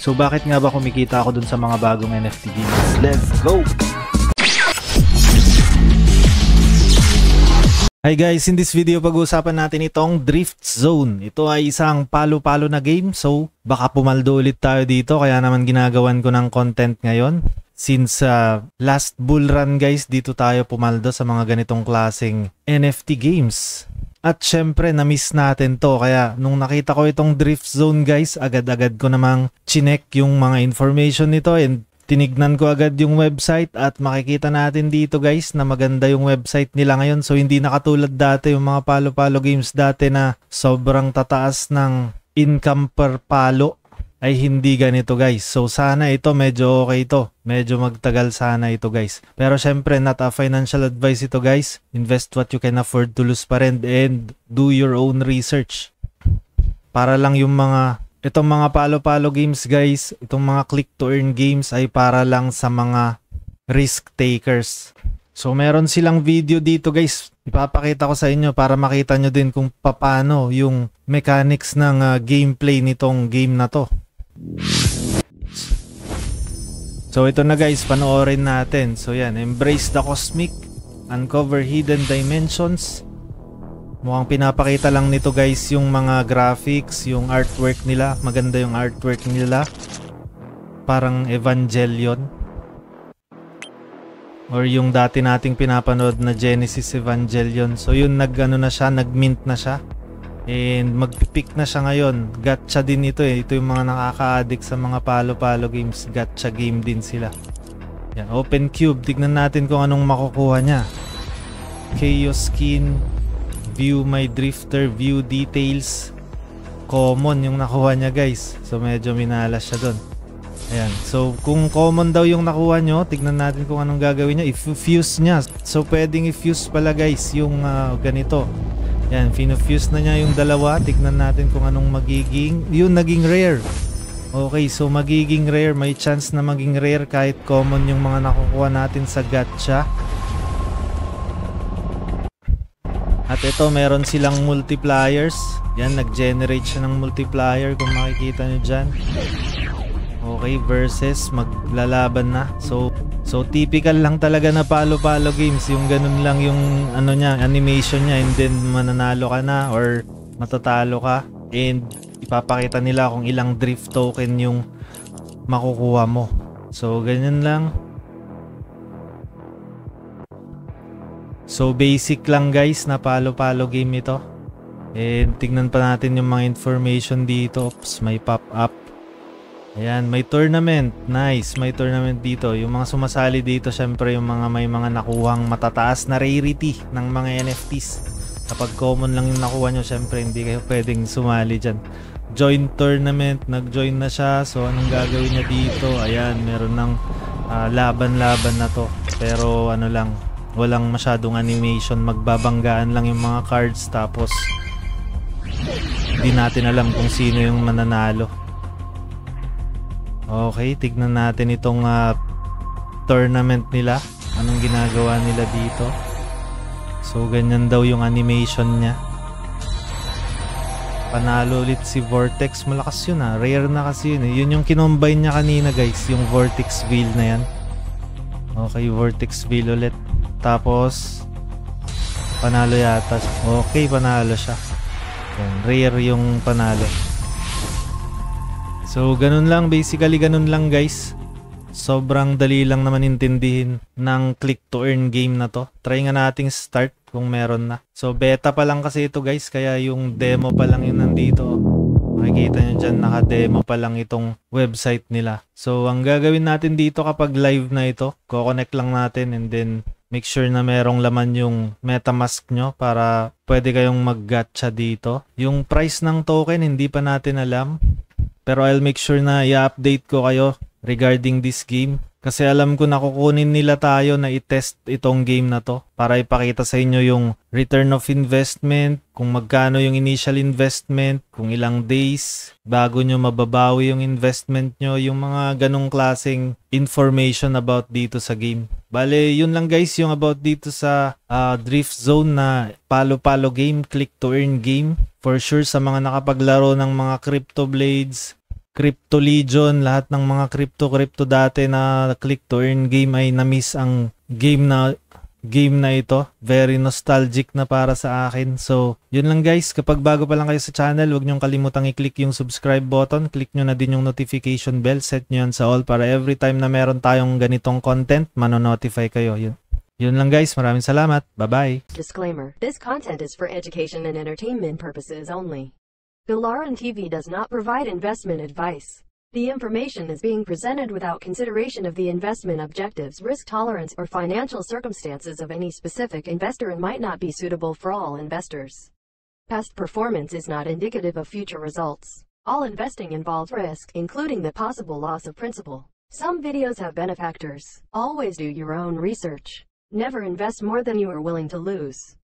So bakit nga ba kumikita ako dun sa mga bagong NFT games? Let's go! Hi guys, in this video pag-uusapan natin itong Drift Zone. Ito ay isang palo-palo na game, so baka pumaldo ulit tayo dito, kaya naman ginagawan ko ng content ngayon. Since last bull run guys, dito tayo pumaldo sa mga ganitong klaseng NFT games. At syempre, na-miss natin to, kaya nung nakita ko itong Drift Zone guys, agad-agad ko namang chinek yung mga information nito and tinignan ko agad yung website at makikita natin dito guys na maganda yung website nila ngayon. So hindi na katulad dati yung mga palo-palo games dati na sobrang tataas ng income per palo, ay hindi ganito guys. So sana ito medyo okay ito. Medyo magtagal sana ito guys. Pero syempre not a financial advice ito guys. Invest what you can afford to lose pa rin and do your own research. Para lang yung itong mga palo-palo games guys, itong mga click-to-earn games ay para lang sa mga risk takers. So meron silang video dito guys, ipapakita ko sa inyo para makita nyo din kung paano yung mechanics ng gameplay nitong game na to. So ito na guys, panoorin natin. So yan, embrace the cosmic, uncover hidden dimensions. Mukhang pinapakita lang nito guys yung mga graphics, yung artwork nila. Maganda yung artwork nila. Parang Evangelion. Or yung dati nating pinapanood na Genesis Evangelion. So yun nag-ano na siya, nag-mint na siya. And mag-pick na siya ngayon. Gacha din ito eh. Ito yung mga nakaka-addict sa mga palo-palo games. Gacha game din sila. Yan, open cube. Tignan natin kung anong makukuha niya. Chaos skin. View my drifter, view details. Common yung nakuha niya guys. So medyo minalas siya dun. Ayan. So kung common daw yung nakuha nyo, tignan natin kung anong gagawin niya. I-fuse niya. So pwedeng i-fuse pala guys yung ganito. Ayan. Fino-fuse na niya yung dalawa. Tignan natin kung anong magiging. Yun, naging rare. Okay. So magiging rare. May chance na maging rare kahit common yung mga nakukuha natin sa gacha. At ito, meron silang multipliers. Yan, nag-generate siya ng multiplier kung makikita nyo dyan. Okay, versus maglalaban na. So typical lang talaga na palo-palo games. Yung ganun lang yung ano niya, animation niya, and then mananalo ka na or matatalo ka. And ipapakita nila kung ilang drift token yung makukuha mo. So ganyan lang. So basic lang guys na palo-palo game ito. And tignan pa natin yung mga information dito. Oops, may pop-up. Ayan, may tournament. Nice, may tournament dito. Yung mga sumasali dito, syempre yung mga may mga nakuhang matataas na rarity ng mga NFTs. Kapag common lang yung nakuha nyo, syempre hindi kayo pwedeng sumali dyan. Join tournament, nag-join na siya. So anong gagawin niya dito? Ayan, meron ng laban-laban na to. Pero ano lang, walang masyadong animation, magbabanggaan lang yung mga cards, tapos hindi natin alam kung sino yung mananalo. Okay, tignan natin itong tournament nila, anong ginagawa nila dito. So ganyan daw yung animation niya. Panalo ulit si Vortex, malakas yun rare na kasi yun yun yung kinombine niya kanina guys, yung Vortex Veil na yan. Okay, Vortex Veil ulit. Tapos panalo yata. Okay, panalo siya. Yan, rare yung panalo. So ganun lang, basically ganun lang guys. Sobrang dali lang naman intindihin ng click to earn game na to. Try nga nating start kung meron na. So beta pa lang kasi ito guys, kaya yung demo pa lang yun nandito. Makikita nyo dyan, naka-demo pa lang itong website nila. So ang gagawin natin dito kapag live na ito, ko-connect lang natin and then make sure na merong laman yung MetaMask nyo para pwede kayong mag-gacha dito. Yung price ng token hindi pa natin alam, pero I'll make sure na i-update ko kayo regarding this game. Kasi alam ko na kukunin nila tayo na i-test itong game na to para ipakita sa inyo yung return of investment, kung magkano yung initial investment, kung ilang days bago nyo mababawi yung investment nyo, yung mga ganong klaseng information about dito sa game. Bale, yun lang guys yung about dito sa Drift Zone na palo-palo game, click to earn game. For sure sa mga nakapaglaro ng mga Crypto Blades, Crypto Legion, lahat ng mga crypto dati na click to earn game ay na-miss ang game na ito. Very nostalgic na para sa akin. So, yun lang guys. Kapag bago pa lang kayo sa channel, huwag niyong kalimutang i-click yung subscribe button. Click nyo na din yung notification bell. Set nyo yan sa all para every time na meron tayong ganitong content, mano-notify kayo. Yun lang guys. Maraming salamat. Bye-bye. Disclaimer. This content is for education and entertainment purposes only. Galaran TV does not provide investment advice. The information is being presented without consideration of the investment objectives, risk tolerance, or financial circumstances of any specific investor and might not be suitable for all investors. Past performance is not indicative of future results. All investing involves risk, including the possible loss of principal. Some videos have benefactors. Always do your own research. Never invest more than you are willing to lose.